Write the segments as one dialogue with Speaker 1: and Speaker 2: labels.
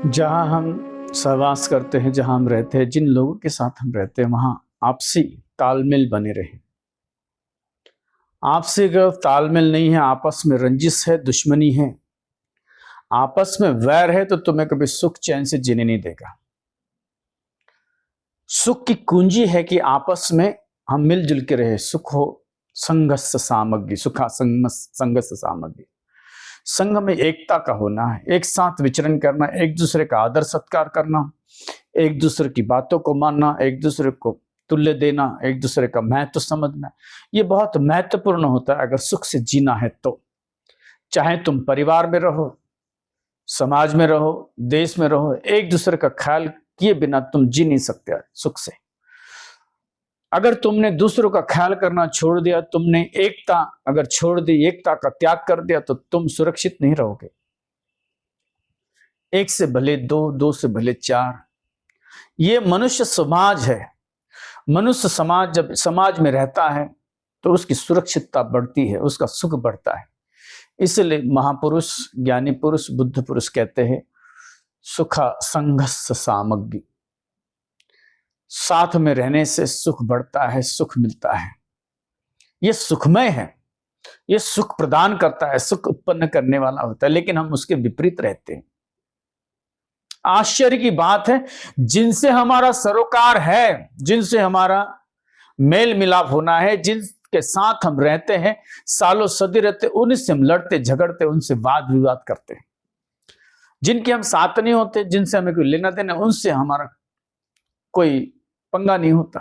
Speaker 1: जहाँ हम सहवास करते हैं, जहाँ हम रहते हैं, जिन लोगों के साथ हम रहते हैं, वहाँ आपसी तालमेल बने रहे। आपसी अगर तालमेल नहीं है, आपस में रंजिश है, दुश्मनी है, आपस में वैर है, तो तुम्हें कभी सुख चैन से जीने नहीं देगा। सुख की कुंजी है कि आपस में हम मिलजुल के रहे। सुख हो संघर्ष सामग्री, सुखा संघर्ष सामग्री। संघ में एकता का होना है, एक साथ विचरण करना, एक दूसरे का आदर सत्कार करना, एक दूसरे की बातों को मानना, एक दूसरे को तुल्य देना, एक दूसरे का महत्व समझना। ये बहुत महत्वपूर्ण होता है अगर सुख से जीना है तो। चाहे तुम परिवार में रहो, समाज में रहो, देश में रहो, एक दूसरे का ख्याल किए बिना तुम जी नहीं सकते सुख से। अगर तुमने दूसरों का ख्याल करना छोड़ दिया, तुमने एकता अगर छोड़ दी, एकता का त्याग कर दिया, तो तुम सुरक्षित नहीं रहोगे। एक से भले दो, दो से भले चार, ये मनुष्य समाज है। मनुष्य समाज जब समाज में रहता है तो उसकी सुरक्षितता बढ़ती है, उसका सुख बढ़ता है। इसलिए महापुरुष, ज्ञानी पुरुष, बुद्ध पुरुष कहते हैं सुखा संघर्ष सामग्री। साथ में रहने से सुख बढ़ता है, सुख मिलता है। ये सुखमय है, ये सुख प्रदान करता है, सुख उत्पन्न करने वाला होता है, लेकिन हम उसके विपरीत रहते हैं। आश्चर्य की बात है, जिनसे हमारा सरोकार है, जिनसे हमारा मेल मिलाप होना है, जिनके साथ हम रहते हैं, सालों सदी रहते, उनसे हम लड़ते झगड़ते, उनसे वाद विवाद करते हैं। जिनके हम साथ नहीं होते, जिनसे हमें कोई लेना देना, उनसे हमारा कोई पंगा नहीं होता,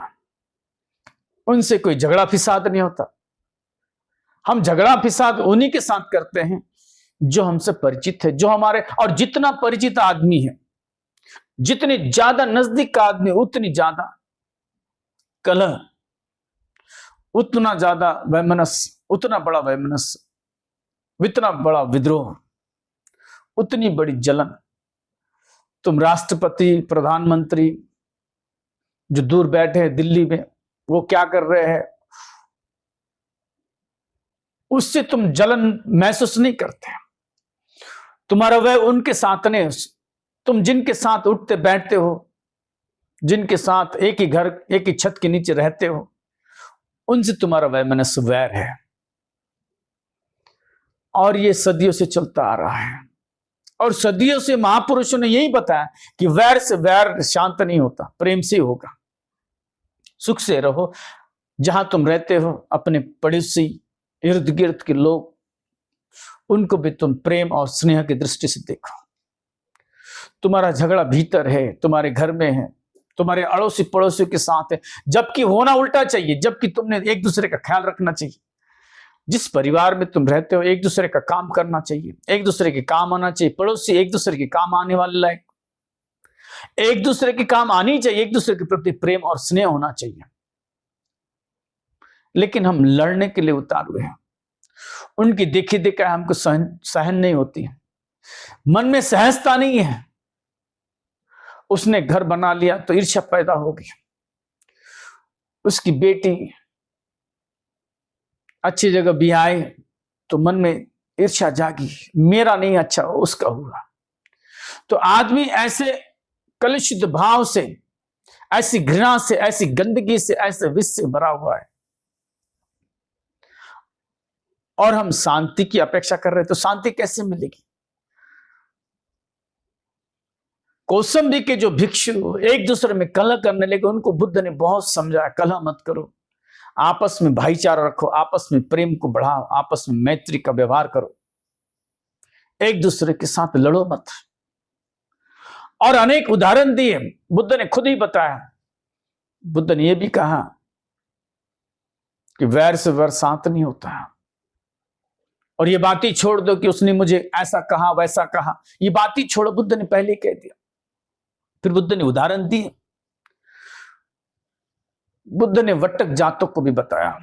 Speaker 1: उनसे कोई झगड़ा फिसाद नहीं होता। हम झगड़ा फिसाद उन्हीं के साथ करते हैं जो हमसे परिचित है, जो हमारे, और जितना परिचित आदमी है, जितनी ज्यादा नजदीक का आदमी, उतनी ज्यादा कलह, उतना ज्यादा वैमनस्य, उतना बड़ा वैमनस्य, इतना बड़ा विद्रोह, उतनी बड़ी जलन। तुम राष्ट्रपति, प्रधानमंत्री जो दूर बैठे हैं दिल्ली में, वो क्या कर रहे हैं, उससे तुम जलन महसूस नहीं करते। तुम्हारा वह उनके साथ नहीं। तुम जिनके साथ उठते बैठते हो, जिनके साथ एक ही घर, एक ही छत के नीचे रहते हो, उनसे तुम्हारा वैमनस्य, वैर है। और ये सदियों से चलता आ रहा है, और सदियों से महापुरुषों ने यही बताया कि वैर से वैर शांत नहीं होता, प्रेम से होगा। सुख से रहो जहां तुम रहते हो। अपने पड़ोसी, इर्द गिर्द के लोग, उनको भी तुम प्रेम और स्नेह की दृष्टि से देखो। तुम्हारा झगड़ा भीतर है, तुम्हारे घर में है, तुम्हारे अड़ोसी पड़ोसियों के साथ है, जबकि होना उल्टा चाहिए। जबकि तुमने एक दूसरे का ख्याल रखना चाहिए। जिस परिवार में तुम रहते हो, एक दूसरे का काम करना चाहिए, एक दूसरे के काम आना चाहिए। पड़ोसी एक दूसरे के काम आने वाले लायक, एक दूसरे के काम आनी चाहिए, एक दूसरे के प्रति प्रेम और स्नेह होना चाहिए। लेकिन हम लड़ने के लिए उतार हुए हैं। उनकी देखी देखा हमको सहन नहीं होती है, मन में सहजता नहीं है। उसने घर बना लिया तो ईर्ष्या पैदा होगी। उसकी बेटी अच्छी जगह भी आए तो मन में ईर्ष्या जागी, मेरा नहीं अच्छा, उसका हुआ। तो आदमी ऐसे कलुषित भाव से, ऐसी घृणा से, ऐसी गंदगी से, ऐसे विष से भरा हुआ है। और हम शांति की अपेक्षा कर रहे हैं, तो शांति कैसे मिलेगी? कौसंबी के जो भिक्षु एक दूसरे में कलह करने लगे, उनको बुद्ध ने बहुत समझाया, कलह मत करो, आपस में भाईचारा रखो, आपस में प्रेम को बढ़ाओ, आपस में मैत्री का व्यवहार करो, एक दूसरे के साथ लड़ो मत। और अनेक उदाहरण दिए, बुद्ध ने खुद ही बताया। बुद्ध ने यह भी कहा कि वैर से वैर शांत नहीं होता। और ये बात ही छोड़ दो कि उसने मुझे ऐसा कहा, वैसा कहा, ये बात ही छोड़ो, बुद्ध ने पहले कह दिया। फिर बुद्ध ने उदाहरण दिए। बुद्ध ने वटक जातक को भी बताया।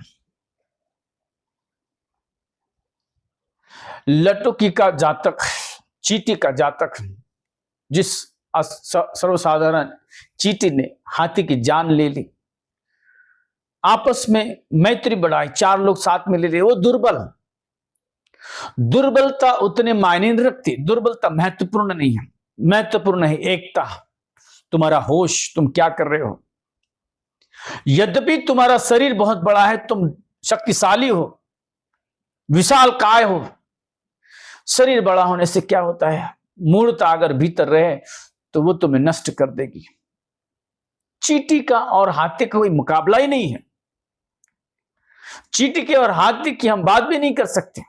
Speaker 1: लटुकी का जातक, चीटी का जातक, जिस सर्वसाधारण चीटी ने हाथी की जान ले ली, आपस में मैत्री बढ़ाई, 4 लोग साथ में ले लिए, वो दुर्बल। दुर्बलता उतने मायने नहीं रखती, दुर्बलता महत्वपूर्ण नहीं है। महत्वपूर्ण है एकता, तुम्हारा होश, तुम क्या कर रहे हो। यद्यपि तुम्हारा शरीर बहुत बड़ा है, तुम शक्तिशाली हो, विशाल काय हो, शरीर बड़ा होने से क्या होता है, मूर्ता अगर भीतर रहे तो वो तुम्हें नष्ट कर देगी। चींटी का और हाथी का कोई मुकाबला ही नहीं है। चींटी के और हाथी की हम बात भी नहीं कर सकते,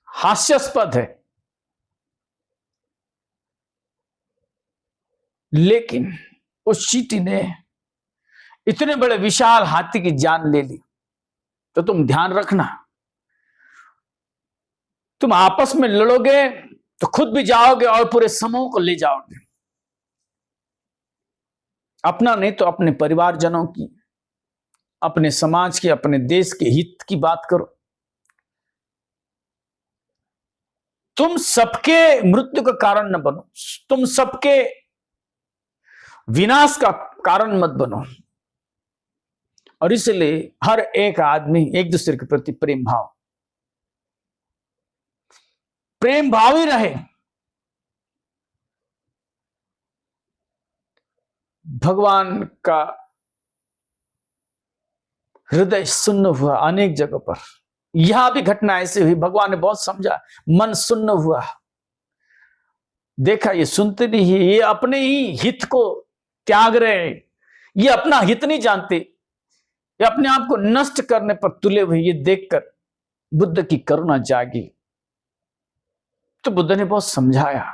Speaker 1: हास्यास्पद है। लेकिन उस चींटी ने इतने बड़े विशाल हाथी की जान ले ली। तो तुम ध्यान रखना, तुम आपस में लड़ोगे तो खुद भी जाओगे और पूरे समूह को ले जाओगे। अपना नहीं तो अपने परिवारजनों की, अपने समाज की, अपने देश के हित की बात करो। तुम सबके मृत्यु का कारण न बनो, तुम सबके विनाश का कारण मत बनो। और इसलिए हर एक आदमी एक दूसरे के प्रति प्रेम भाव ही रहे। भगवान का हृदय सुन्न हुआ अनेक जगह पर। यहां भी घटना ऐसी हुई, भगवान ने बहुत समझा, मन सुन्न हुआ, देखा ये सुनते नहीं है, ये अपने ही हित को त्याग रहे, ये अपना हित नहीं जानते, ये अपने आप को नष्ट करने पर तुले हुए। ये देखकर बुद्ध की करुणा जागी, तो बुद्ध ने बहुत समझाया।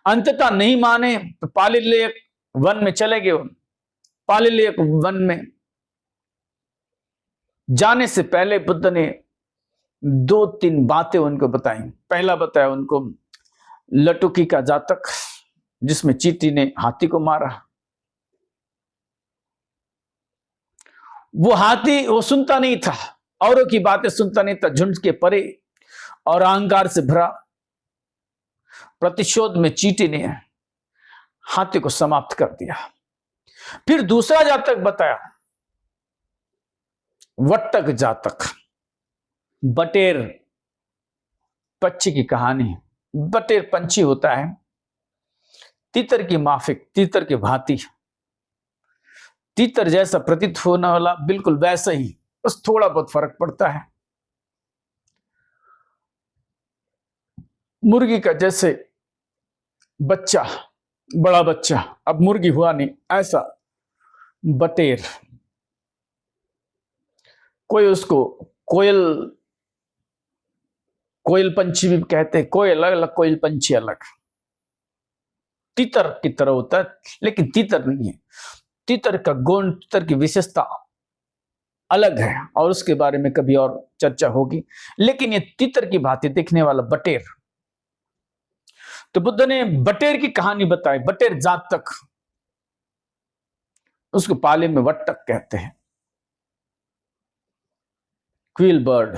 Speaker 1: अंततः नहीं माने तो पालिलेक वन में चले गए। पालिलेक वन में जाने से पहले बुद्ध ने 2-3 बातें उनको बताई। पहला बताया उनको लटुकी का जातक, जिसमें चींटी ने हाथी को मारा। वो हाथी वो सुनता नहीं था, औरों की बातें सुनता नहीं था, झुंड के परे और अहंकार से भरा। प्रतिशोध में चींटी ने हाथी को समाप्त कर दिया। फिर दूसरा जातक बताया, वट्टक जातक, बटेर पक्षी की कहानी। बटेर पंछी होता है तीतर की माफिक, तीतर की भांति, तीतर जैसा प्रतीत होने वाला, बिल्कुल वैसा ही, बस थोड़ा बहुत फर्क पड़ता है। मुर्गी का जैसे बच्चा, बड़ा बच्चा, अब मुर्गी हुआ नहीं, ऐसा बटेर। कोई उसको कोयल, कोयल पंछी भी कहते हैं, कोयल अलग अलग, कोयल पंछी अलग। तीतर की तरह होता है, लेकिन तीतर नहीं है। तीतर का गुण, तीतर की विशेषता अलग है, और उसके बारे में कभी और चर्चा होगी। लेकिन ये तीतर की भांति दिखने वाला बटेर, तो बुद्ध ने बटेर की कहानी बताई। बटेर जातक, उसको पाली में वट्टक कहते हैं, क्वील बर्ड।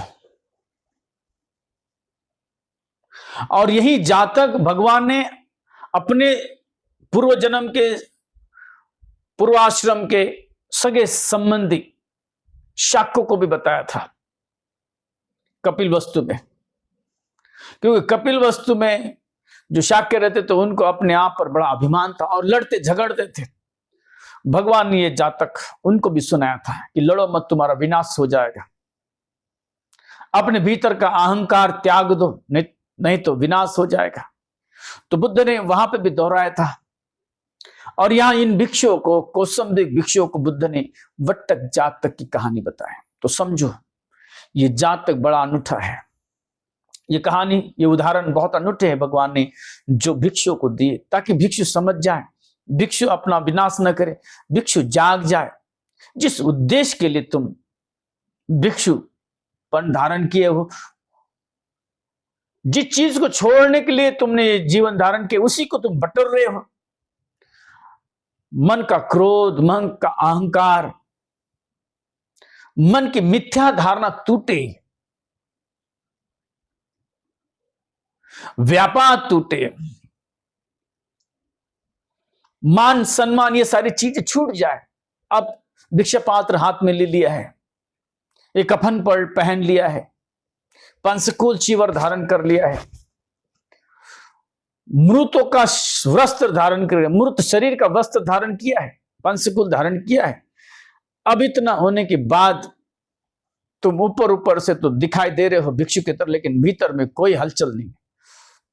Speaker 1: और यही जातक भगवान ने अपने पूर्व जन्म के, पूर्वाश्रम के सगे संबंधी शाक्य को भी बताया था कपिल वस्तु में। क्योंकि कपिल वस्तु में जो शाक्य रहते थे, उनको अपने आप पर बड़ा अभिमान था और लड़ते झगड़ते थे। भगवान ने ये जातक उनको भी सुनाया था कि लड़ो मत, तुम्हारा विनाश हो जाएगा। अपने भीतर का अहंकार त्याग दो, नहीं तो विनाश हो जाएगा। तो बुद्ध ने वहां पे भी दोहराया था। और यहां इन भिक्षुओं को, कौसंबिक भिक्षुओं को बुद्ध ने वट्टक जातक की कहानी बताया। तो समझो ये जातक बड़ा अनूठा है। ये कहानी, ये उदाहरण बहुत अनूठे हैं भगवान ने जो भिक्षुओं को दिए, ताकि भिक्षु समझ जाए, भिक्षु अपना विनाश न करे, भिक्षु जाग जाए। जिस उद्देश्य के लिए तुम भिक्षुपन धारण किए हो, जिस चीज को छोड़ने के लिए तुमने जीवन धारण किया, उसी को तुम बटर रहे हो। मन का क्रोध, मन का अहंकार, मन की मिथ्या धारणा टूटे, व्यापार टूटे, मान सम्मान, ये सारी चीजें छूट जाए। अब भिक्षा पात्र हाथ में ले लिया है, एक कफन पर पहन लिया है, पंचकूल चीवर धारण कर लिया है, मृतों का वस्त्र धारण कर, मृत शरीर का वस्त्र धारण किया है, पंचकुल धारण किया है। अब इतना होने के बाद तुम ऊपर ऊपर से तो दिखाई दे रहे हो भिक्षु की तरह, लेकिन भीतर में कोई हलचल नहीं।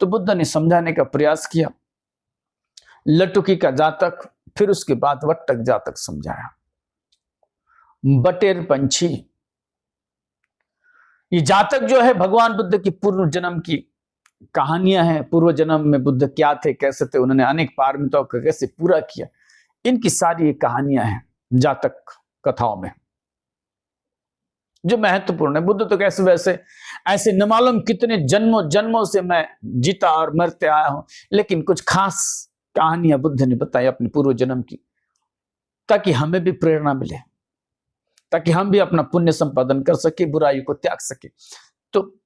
Speaker 1: तो बुद्ध ने समझाने का प्रयास किया, लटुकी का जातक, फिर उसके बाद वट्टक जातक समझाया। बटेर पंछी, ये जातक जो है भगवान बुद्ध की पूर्व जन्म की कहानियां हैं। पूर्व जन्म में बुद्ध क्या थे, कैसे थे, उन्होंने अनेक पारमिताओं को कैसे पूरा किया, इनकी सारी कहानियां हैं जातक कथाओं में, जो महत्वपूर्ण है। बुद्ध तो कैसे वैसे ऐसे न मालूम कितने जन्मों जन्मों से मैं जीता और मरते आया हूं, लेकिन कुछ खास कहानियां बुद्ध ने बताई अपने पूर्व जन्म की, ताकि हमें भी प्रेरणा मिले, ताकि हम भी अपना पुण्य संपादन कर सके, बुराई को त्याग सके। तो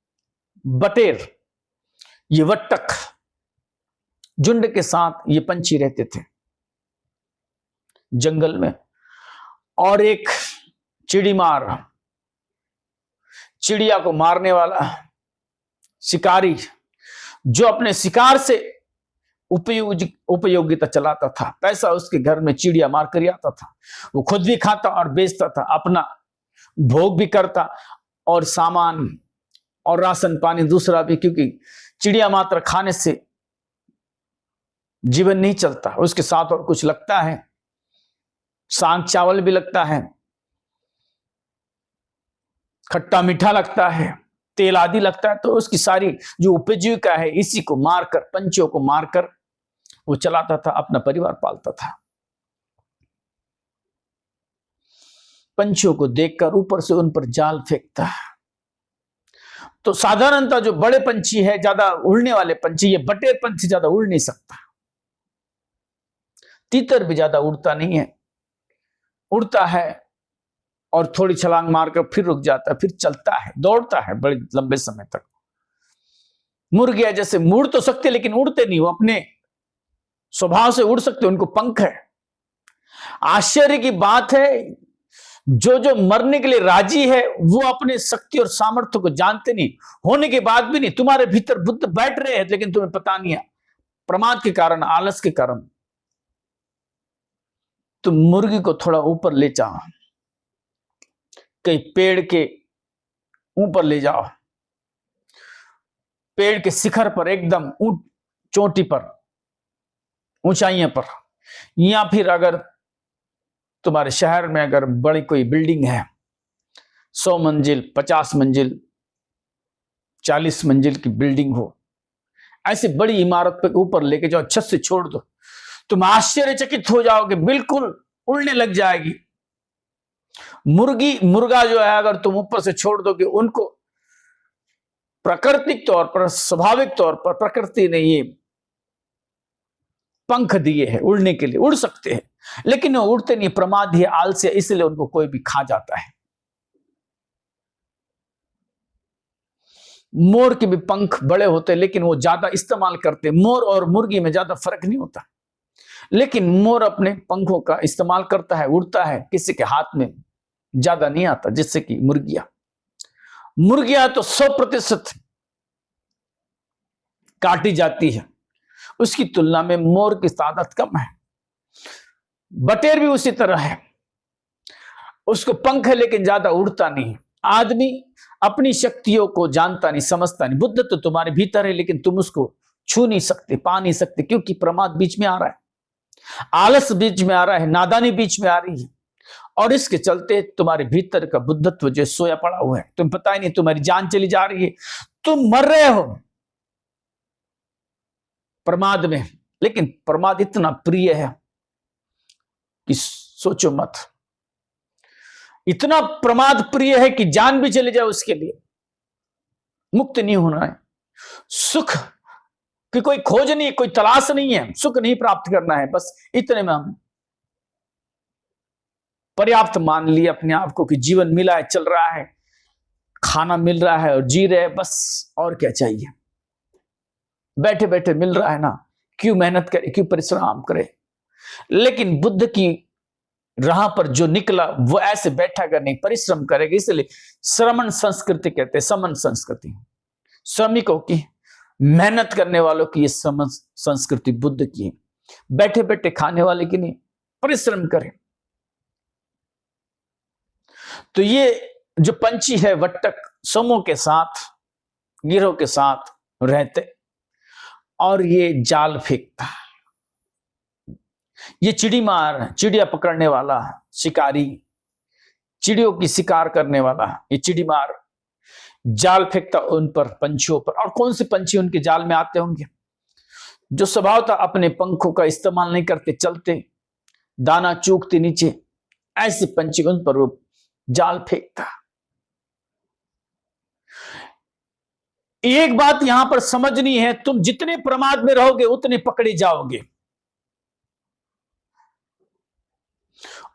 Speaker 1: बटेर, ये वट्टक, झुंड के साथ ये पंछी रहते थे जंगल में। और एक चिड़ीमार, चिड़िया को मारने वाला शिकारी, जो अपने शिकार से उपयोगिता चलाता था, पैसा उसके घर में चिड़िया मार कर आता था, वो खुद भी खाता और बेचता था, अपना भोग भी करता और सामान और राशन पानी दूसरा भी, क्योंकि चिड़िया मात्र खाने से जीवन नहीं चलता, उसके साथ और कुछ लगता है, साग चावल भी लगता है, खट्टा मीठा लगता है, तेल आदि लगता है। तो उसकी सारी जो उपजीविका है इसी को मारकर, पंछियों को मारकर वो चलाता था, अपना परिवार पालता था। पंछियों को देखकर ऊपर से उन पर जाल फेंकता है। तो साधारणतः जो बड़े पंछी है, ज्यादा उड़ने वाले पंछी, ये बटेर पंछी ज्यादा उड़ नहीं सकता, तीतर भी ज्यादा उड़ता नहीं है, उड़ता है और थोड़ी छलांग मारकर फिर रुक जाता है, फिर चलता है, दौड़ता है बड़े लंबे समय तक। मुर्गियां जैसे मुड़ तो सकते लेकिन उड़ते नहीं, वो अपने स्वभाव से उड़ सकते, उनको पंख है। आश्चर्य की बात है, जो जो मरने के लिए राजी है वो अपने शक्ति और सामर्थ्य को जानते नहीं, होने के बाद भी नहीं। तुम्हारे भीतर बुद्ध बैठ रहे हैं लेकिन तुम्हें पता नहीं है, प्रमाद के कारण, आलस के कारण। तुम मुर्गी को थोड़ा ऊपर ले जाओ, कहीं पेड़ के ऊपर ले जाओ, पेड़ के शिखर पर, एकदम चोटी पर, ऊंचाइयों पर, या फिर अगर तुम्हारे शहर में अगर बड़ी कोई बिल्डिंग है, 100 मंजिल, 50 मंजिल, 40 मंजिल की बिल्डिंग हो, ऐसी बड़ी इमारत पे ऊपर लेके जाओ, छत से छोड़ दो, तुम आश्चर्यचकित हो जाओगे, बिल्कुल उड़ने लग जाएगी। मुर्गा जो है, अगर तुम ऊपर से छोड़ दोगे, उनको प्राकृतिक तौर पर, स्वाभाविक तौर पर प्रकृति ने ये पंख दिए हैं उड़ने के लिए, उड़ सकते हैं, लेकिन वो उड़ते नहीं, प्रमाद है, आलस्य, इसलिए उनको कोई भी खा जाता है। मोर के भी पंख बड़े होते हैं लेकिन वो ज्यादा इस्तेमाल करते, मोर और मुर्गी में ज्यादा फर्क नहीं होता, लेकिन मोर अपने पंखों का इस्तेमाल करता है, उड़ता है, किसी के हाथ में ज्यादा नहीं आता, जिससे कि मुर्गियां तो 100% काटी जाती है, उसकी तुलना में मोर की ताकत कम है। बटेर भी उसी तरह है, उसको पंख है लेकिन ज्यादा उड़ता नहीं। आदमी अपनी शक्तियों को जानता नहीं, समझता नहीं। बुद्ध तो तुम्हारे भीतर है लेकिन तुम उसको छू नहीं सकते, पा नहीं सकते, क्योंकि प्रमाद बीच में आ रहा है, आलस बीच में आ रहा है, नादानी बीच में आ रही है, और इसके चलते तुम्हारे भीतर का बुद्धत्व जो सोया पड़ा हुआ है, तुम्हें पता ही नहीं, तुम्हारी जान चली जा रही है, तुम मर रहे हो प्रमाद में। लेकिन प्रमाद इतना प्रिय है कि सोचो मत, इतना प्रमाद प्रिय है कि जान भी चली जाए उसके लिए मुक्त नहीं होना है। सुख की कोई खोज नहीं, कोई तलाश नहीं है, सुख नहीं प्राप्त करना है, बस इतने में हम पर्याप्त मान लिए अपने आप को कि जीवन मिला है, चल रहा है, खाना मिल रहा है और जी रहे हैं, बस और क्या चाहिए, बैठे बैठे मिल रहा है ना, क्यों मेहनत करे, क्यों परिश्रम करे। लेकिन बुद्ध की राह पर जो निकला वो ऐसे बैठा कर नहीं, परिश्रम करेगा। इसलिए श्रमण संस्कृति कहते हैं, समन संस्कृति, श्रमिकों की मेहनत करने वालों की ये समझ संस्कृति बुद्ध की है। बैठे बैठे खाने वाले की नहीं, परिश्रम करें। तो ये जो पंछी है वट्टक समूह के साथ, गिरोह के साथ रहते और ये जाल फेंकता। ये चिड़ीमार, चिड़िया पकड़ने वाला शिकारी, चिड़ियों की शिकार करने वाला ये चिड़ीमार जाल फेंकता उन पर, पंछियों पर। और कौन से पंछी उनके जाल में आते होंगे? जो स्वभावतः अपने पंखों का इस्तेमाल नहीं करते, चलते, दाना चूकते नीचे, ऐसे पंछी उन पर वो जाल फेंकता। एक बात यहां पर समझनी है, तुम जितने प्रमाद में रहोगे उतने पकड़े जाओगे,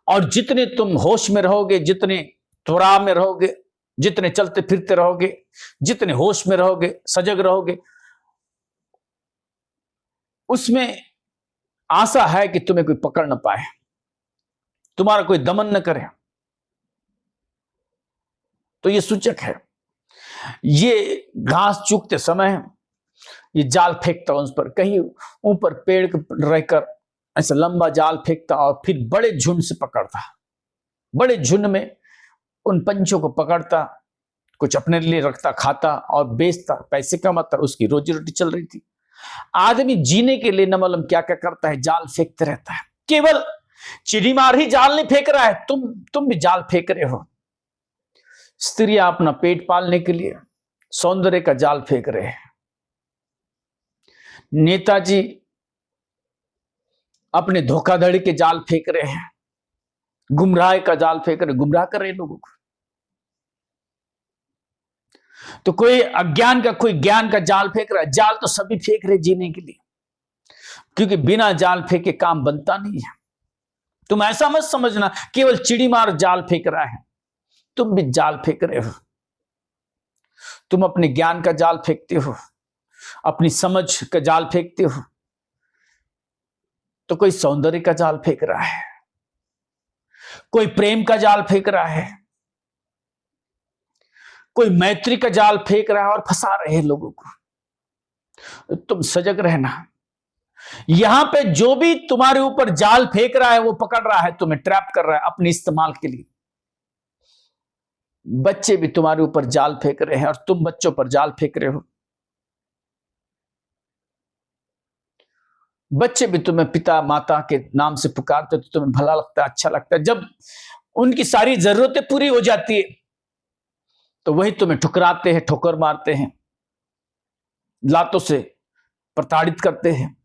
Speaker 1: और जितने तुम होश में रहोगे, जितने त्वरा में रहोगे, जितने चलते फिरते रहोगे, जितने होश में रहोगे, सजग रहोगे, उसमें आशा है कि तुम्हें कोई पकड़ न पाए, तुम्हारा कोई दमन न करे। तो ये सूचक है। ये घास चूकते समय ये जाल फेंकता उस पर, कहीं ऊपर पेड़ रहकर ऐसा लंबा जाल फेंकता और फिर बड़े झुंड से पकड़ता, बड़े झुंड में उन पंछियों को पकड़ता, कुछ अपने लिए रखता, खाता और बेचता, पैसे कमाता, उसकी रोजी रोटी चल रही थी। आदमी जीने के लिए न मालूम क्या क्या करता है, जाल फेंकते रहता है। केवल चिड़ीमार ही जाल नहीं फेंक रहा है, तुम भी जाल फेंक रहे हो। स्त्रियां अपना पेट पालने के लिए सौंदर्य का जाल फेंक रहे हैं। नेताजी अपने धोखाधड़ी के जाल फेंक रहे हैं, गुमराह का जाल फेंक रहे, गुमराह कर रहे लोगों को। तो कोई अज्ञान का, कोई ज्ञान का जाल फेंक रहा है। जाल तो सभी फेंक रहे जीने के लिए, क्योंकि बिना जाल फेंके काम बनता नहीं है। तुम ऐसा मत समझना केवल चिड़ीमार जाल फेंक रहा है, तुम भी जाल फेंक रहे हो। तुम अपने ज्ञान का जाल फेंकते हो, अपनी समझ का जाल फेंकते हो, तो कोई सौंदर्य का जाल फेंक रहा है, कोई प्रेम का जाल फेंक रहा है, कोई मैत्री का जाल फेंक रहा है और फंसा रहे हैं लोगों को। तुम सजग रहना। यहां पे जो भी तुम्हारे ऊपर जाल फेंक रहा है वो पकड़ रहा है, तुम्हें ट्रैप कर रहा है अपने इस्तेमाल के लिए। बच्चे भी तुम्हारे ऊपर जाल फेंक रहे हैं और तुम बच्चों पर जाल फेंक रहे हो। बच्चे भी तुम्हें पिता माता के नाम से पुकारते तो तुम्हें भला लगता है, अच्छा लगता है। जब उनकी सारी जरूरतें पूरी हो जाती है तो वही तुम्हें ठुकराते हैं, ठोकर मारते हैं, लातों से प्रताड़ित करते हैं।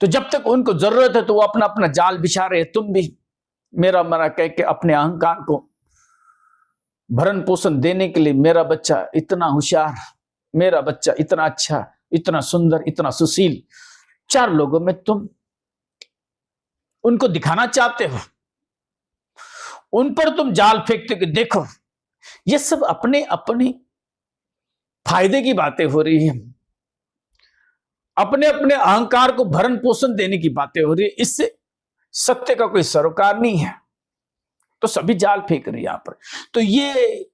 Speaker 1: तो जब तक उनको जरूरत है तो वो अपना अपना जाल बिछा रहे हैं। तुम भी मेरा मरा कह के अपने अहंकार को भरण पोषण देने के लिए, मेरा बच्चा इतना होशियार, मेरा बच्चा इतना अच्छा, इतना सुंदर, इतना सुशील, चार लोगों में तुम उनको दिखाना चाहते हो, उन पर तुम जाल फेंकते हो कि देखो। ये सब अपने अपने फायदे की बातें हो रही है, अपने अपने अहंकार को भरण पोषण देने की बातें हो रही है। इससे सत्य का कोई सरोकार नहीं है, तो सभी जाल फेंक रहे हैं यहां पर। तो ये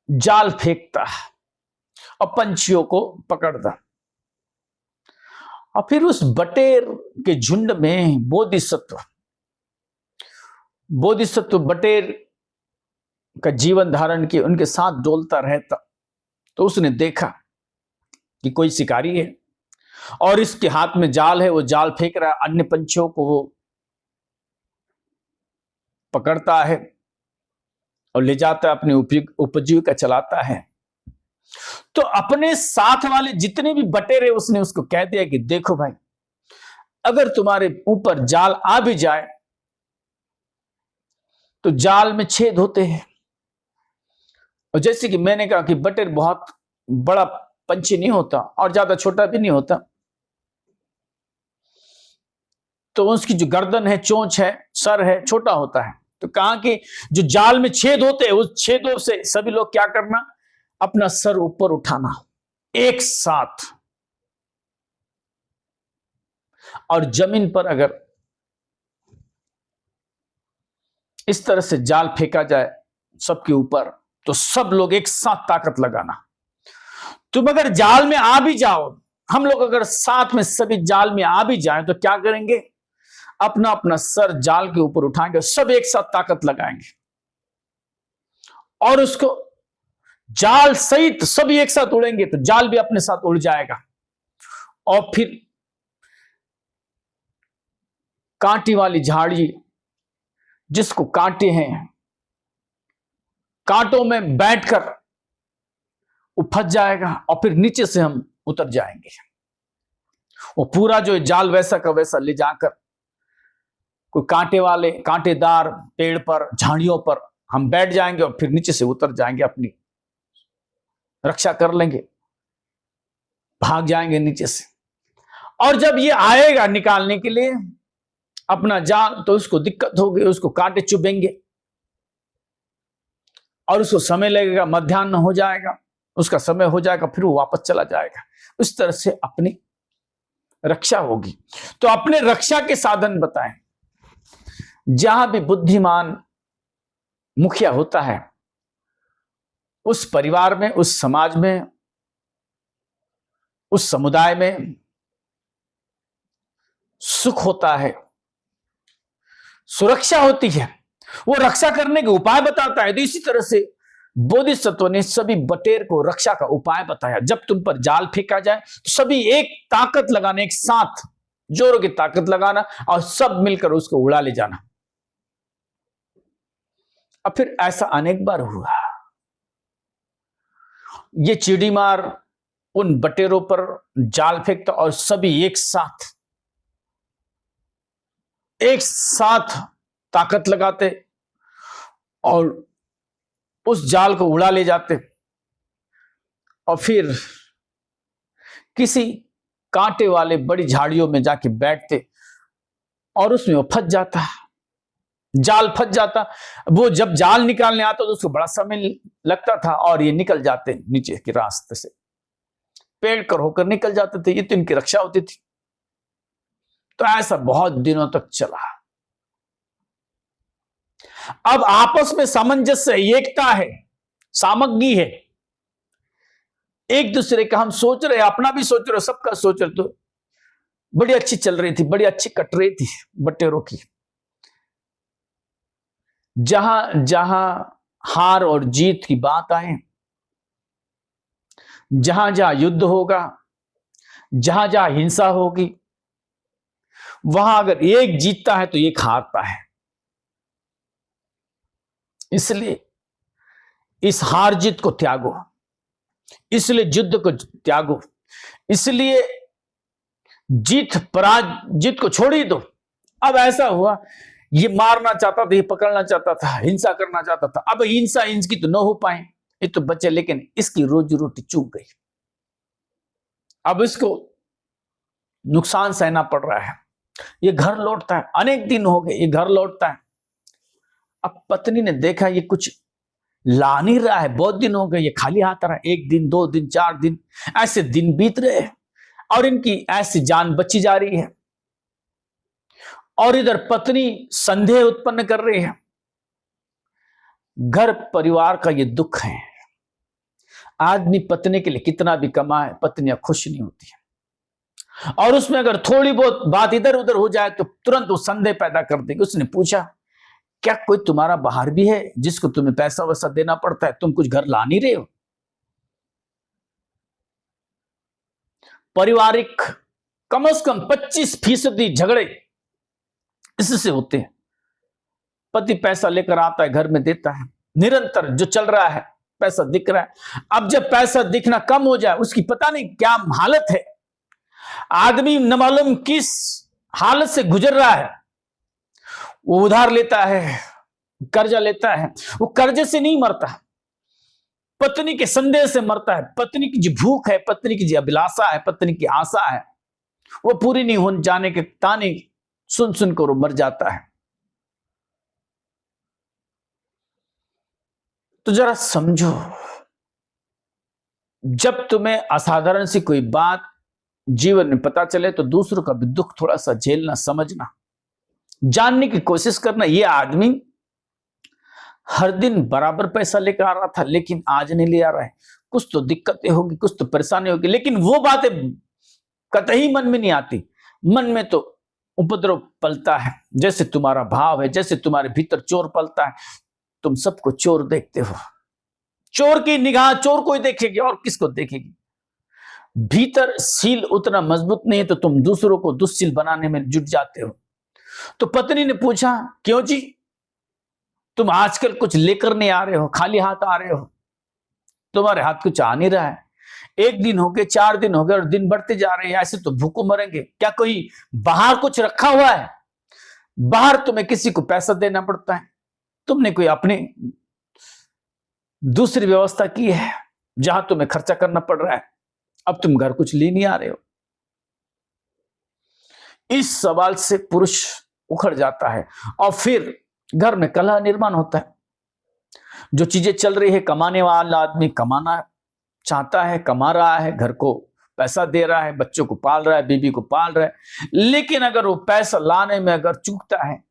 Speaker 1: जाल फेंकता और पंछियों को पकड़ता। और फिर उस बटेर के झुंड में बोधिसत्व बटेर का जीवन धारण किए उनके साथ डोलता रहता। तो उसने देखा कि कोई शिकारी है और इसके हाथ में जाल है, वो जाल फेंक रहा है, अन्य पंछियों को वो पकड़ता है और ले जाता है, अपनी उपजीविका चलाता है। तो अपने साथ वाले जितने भी बटेरे उसने उसको कह दिया कि देखो भाई, अगर तुम्हारे ऊपर जाल आ भी जाए तो जाल में छेद होते हैं। और जैसे कि मैंने कहा कि बटेर बहुत बड़ा पंछी नहीं होता और ज्यादा छोटा भी नहीं होता, तो उसकी जो गर्दन है, चोंच है, सर है, छोटा होता है। तो कहा कि जो जाल में छेद होते हैं उस छेदों से सभी लोग क्या करना, अपना सर ऊपर उठाना एक साथ, और जमीन पर अगर इस तरह से जाल फेंका जाए सबके ऊपर, तो सब लोग एक साथ ताकत लगाना। तुम अगर जाल में आ भी जाओ, हम लोग अगर साथ में सभी जाल में आ भी जाएं तो क्या करेंगे, अपना अपना सर जाल के ऊपर उठाएंगे, सब एक साथ ताकत लगाएंगे और उसको जाल सहित सभी एक साथ उड़ेंगे तो जाल भी अपने साथ उड़ जाएगा। और फिर कांटे वाली झाड़ी जिसको कांटे हैं, कांटों में बैठकर वो फंस जाएगा और फिर नीचे से हम उतर जाएंगे। वो पूरा जो जाल वैसा का वैसा ले जाकर कोई कांटे वाले कांटेदार पेड़ पर, झाड़ियों पर हम बैठ जाएंगे और फिर नीचे से उतर जाएंगे, अपनी रक्षा कर लेंगे, भाग जाएंगे नीचे से। और जब ये आएगा निकालने के लिए अपना जाल तो उसको दिक्कत होगी, उसको कांटे चुभेंगे और उसको समय लगेगा, मध्याह्न हो जाएगा, उसका समय हो जाएगा, फिर वो वापस चला जाएगा। उस तरह से अपनी रक्षा होगी। तो अपने रक्षा के साधन बताएं। जहां भी बुद्धिमान मुखिया होता है उस परिवार में, उस समाज में, उस समुदाय में सुख होता है, सुरक्षा होती है, वो रक्षा करने के उपाय बताता है। तो इसी तरह से बोधिसत्व ने सभी बटेर को रक्षा का उपाय बताया। जब तुम पर जाल फेंका जाए तो सभी एक ताकत लगाना, एक साथ जोरों की ताकत लगाना और सब मिलकर उसको उड़ा ले जाना। अब फिर ऐसा अनेक बार हुआ। ये चिड़ीमार उन बटेरों पर जाल फेंकता और सभी एक साथ ताकत लगाते और उस जाल को उड़ा ले जाते और फिर किसी कांटे वाले बड़ी झाड़ियों में जाके बैठते और उसमें वो फंस जाता, जाल फंस जाता। वो जब जाल निकालने आता तो उसको बड़ा समय लगता था और ये निकल जाते नीचे के रास्ते से, पेड़ कर होकर निकल जाते थे। ये तो इनकी रक्षा होती थी। तो ऐसा बहुत दिनों तक चला। अब आपस में सामंजस्य, एकता है, सामग्री है, एक दूसरे का हम सोच रहे, अपना भी सोच रहे, सबका सोच रहे, तो बड़ी अच्छी चल रही थी, बड़ी अच्छी कट रही थी बटेरों की। जहां जहां हार और जीत की बात आए, जहां जहां युद्ध होगा, जहां जहां हिंसा होगी, वहां अगर एक जीतता है तो एक हारता है। इसलिए इस हार जीत को त्यागो, इसलिए युद्ध को त्यागो, इसलिए जीत को छोड़ ही दो। अब ऐसा हुआ, ये मारना चाहता था, ये पकड़ना चाहता था, हिंसा करना चाहता था। अब हिंसा इनकी तो न हो पाए, ये तो बचे, लेकिन इसकी रोजी रोटी चूक गई। अब इसको नुकसान सहना पड़ रहा है। ये घर लौटता है, अनेक दिन हो गए ये घर लौटता है। अब पत्नी ने देखा ये कुछ ला नहीं रहा है, बहुत दिन हो गए ये खाली हाथ रहा है। 1 दिन 2 दिन 4 दिन ऐसे दिन बीत रहे हैं और इनकी ऐसी जान बची जा रही है। और इधर पत्नी संदेह उत्पन्न कर रही है। घर परिवार का ये दुख है। आदमी पत्नी के लिए कितना भी कमाए, पत्नियां खुश नहीं होती है। और उसमें अगर थोड़ी बहुत बात इधर उधर हो जाए तो तुरंत वो संदेह पैदा कर देगी। उसने पूछा, क्या कोई तुम्हारा बाहर भी है जिसको तुम्हें पैसा वैसा देना पड़ता है, तुम कुछ घर ला नहीं रहे हो? पारिवारिक कम से कम 25% झगड़े इससे होते हैं। पति पैसा लेकर आता है, घर में देता है, निरंतर जो चल रहा है, पैसा दिख रहा है। अब जब पैसा दिखना कम हो जाए, उसकी पता नहीं क्या हालत है, आदमी न मालूम किस हालत से गुजर रहा है, वो उधार लेता है, कर्जा लेता है। वो कर्जे से नहीं मरता, पत्नी के संदेह से मरता है। पत्नी की जो भूख है, पत्नी की जो अभिलाषा है, पत्नी की आशा है, वो पूरी नहीं हो जाने के ताने सुन सुनकर वो मर जाता है। तो जरा समझो, जब तुम्हें असाधारण सी कोई बात जीवन में पता चले तो दूसरों का भी दुख थोड़ा सा झेलना, समझना, जानने की कोशिश करना। ये आदमी हर दिन बराबर पैसा लेकर आ रहा था, लेकिन आज नहीं ले आ रहा है। कुछ तो दिक्कतें होगी, कुछ तो परेशानी होगी, लेकिन वो बातें कतई मन में नहीं आती। मन में तो उपद्रव पलता है, जैसे तुम्हारा भाव है, जैसे तुम्हारे भीतर चोर पलता है। तुम सबको चोर देखते हो। चोर की निगाह चोर को ही देखेगी और किसको देखेगी। भीतर सील उतना मजबूत नहीं है तो तुम दूसरों को दुश्शील बनाने में जुट जाते हो। तो पत्नी ने पूछा, क्यों जी, तुम आजकल कुछ लेकर नहीं आ रहे हो, खाली हाथ आ रहे हो, तुम्हारे हाथ कुछ आ नहीं रहा है। 1 दिन हो गए, 4 दिन हो गए और दिन बढ़ते जा रहे हैं, ऐसे तो भूखों मरेंगे। क्या कोई बाहर कुछ रखा हुआ है? बाहर तुम्हें किसी को पैसा देना पड़ता है, तुमने कोई अपनी दूसरी व्यवस्था की है जहां तुम्हें खर्चा करना पड़ रहा है। अब तुम घर कुछ ले नहीं आ रहे हो। इस सवाल से पुरुष उखड़ जाता है और फिर घर में कलह निर्माण होता है। जो चीजें चल रही है, कमाने वाला आदमी कमाना चाहता है, कमा रहा है, घर को पैसा दे रहा है, बच्चों को पाल रहा है, बीबी को पाल रहा है, लेकिन अगर वो पैसा लाने में अगर चूकता है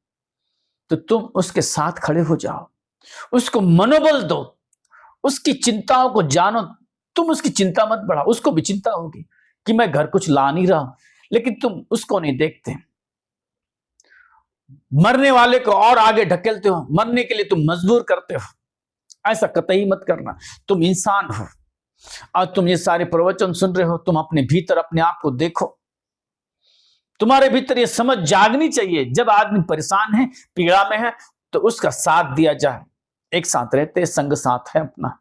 Speaker 1: तो तुम उसके साथ खड़े हो जाओ, उसको मनोबल दो, उसकी चिंताओं को जानो। तुम उसकी चिंता मत बढ़ाओ, उसको भी चिंता होगी कि मैं घर कुछ ला नहीं रहा, लेकिन तुम उसको नहीं देखते। मरने वाले को और आगे ढकेलते हो, मरने के लिए तुम मजबूर करते हो। ऐसा कतई मत करना। तुम इंसान हो और तुम ये सारे प्रवचन सुन रहे हो, तुम अपने भीतर अपने आप को देखो। तुम्हारे भीतर ये समझ जागनी चाहिए, जब आदमी परेशान है, पीड़ा में है, तो उसका साथ दिया जाए। एक साथ रहते, संग साथ है अपना।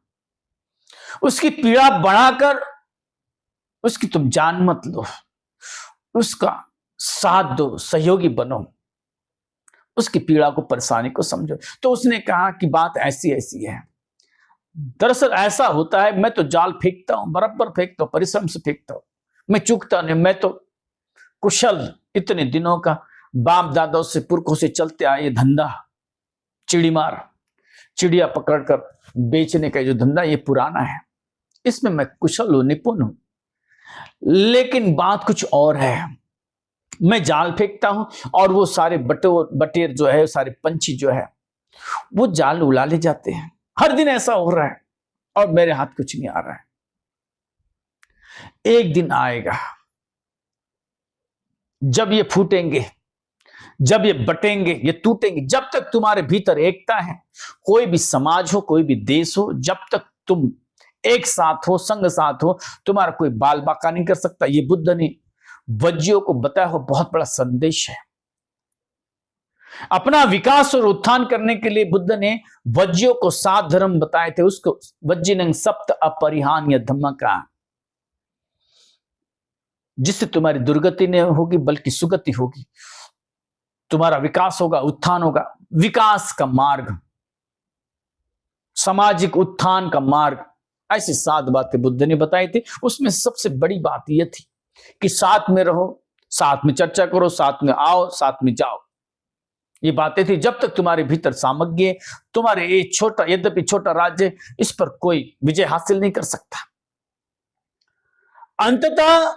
Speaker 1: उसकी पीड़ा बढ़ाकर उसकी तुम जान मत लो, उसका साथ दो, सहयोगी बनो, उसकी पीड़ा को, परेशानी को समझो। तो उसने कहा कि बात ऐसी ऐसी है। दरअसल ऐसा होता है, मैं तो जाल फेंकता हूं, बराबर फेंकता हूं, परिश्रम से फेंकता हूं, मैं चूकता नहीं। मैं तो कुशल, इतने दिनों का बाप दादाओं से, पुरखों से चलते आए धंधा, चिड़ीमार, चिड़िया पकड़कर बेचने का जो धंधा, ये पुराना है, इसमें मैं कुशल हूं, निपुण हूं। लेकिन बात कुछ और है। मैं जाल फेंकता हूं और वो सारे बटेर जो है, सारे पंछी जो है, वो जाल उड़ा ले जाते हैं। हर दिन ऐसा हो रहा है और मेरे हाथ कुछ नहीं आ रहा है। एक दिन आएगा जब ये फूटेंगे, जब ये बटेंगे, ये टूटेंगे। जब तक तुम्हारे भीतर एकता है, कोई भी समाज हो, कोई भी देश हो, जब तक तुम एक साथ हो, संग साथ हो, तुम्हारा कोई बाल बाका नहीं कर सकता। ये बुद्ध ने वज्जियों को बताया हुआ बहुत बड़ा संदेश है। अपना विकास और उत्थान करने के लिए बुद्ध ने वज्जियों को 7 धर्म बताए थे। उसको वज्जिनं सप्त अपरिहान्य धम्म का, जिससे तुम्हारी दुर्गति नहीं होगी बल्कि सुगति होगी, तुम्हारा विकास होगा, उत्थान होगा। विकास का मार्ग, सामाजिक उत्थान का मार्ग, ऐसी 7 बातें बुद्ध ने बताई थी। उसमें सबसे बड़ी बात यह थी कि साथ में रहो, साथ में चर्चा करो, साथ में आओ, साथ में जाओ। ये बातें थी। जब तक तुम्हारे भीतर सामग्री, तुम्हारे ये छोटा, यद्यपि छोटा राज्य, इस पर कोई विजय हासिल नहीं कर सकता। अंततः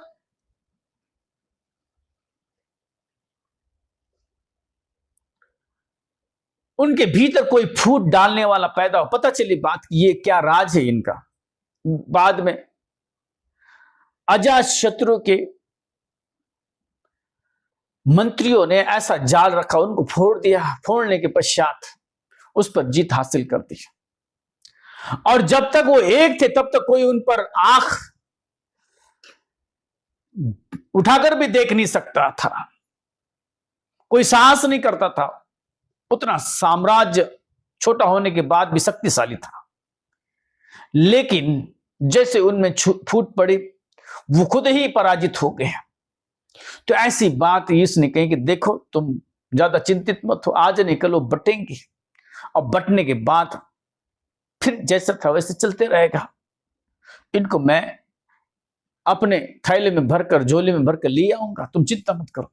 Speaker 1: उनके भीतर कोई फूट डालने वाला पैदा हो, पता चली बात ये क्या राज है इनका। बाद में अजातशत्रु के मंत्रियों ने ऐसा जाल रखा, उनको फोड़ दिया। फोड़ने के पश्चात उस पर जीत हासिल कर दी। और जब तक वो एक थे तब तक कोई उन पर आंख उठाकर भी देख नहीं सकता था, कोई साहस नहीं करता था। उतना साम्राज्य छोटा होने के बाद भी शक्तिशाली था। लेकिन जैसे उनमें फूट पड़ी, वो खुद ही पराजित हो गए। तो ऐसी बात इसने कही कि देखो, तुम ज्यादा चिंतित मत हो, आज नहीं कल वो बटेंगे, और बटने के बाद फिर जैसा था वैसे चलते रहेगा। इनको मैं अपने थैले में भरकर, झोले में भरकर ले आऊंगा, तुम चिंता मत करो।